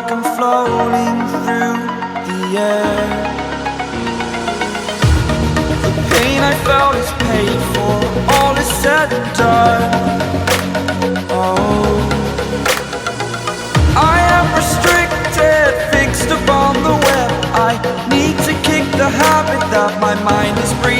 like I'm floating through the air. The pain I felt is paid for, all is said and done. Oh, I am restricted, fixed upon the web. I need to kick the habit that my mind is breathing.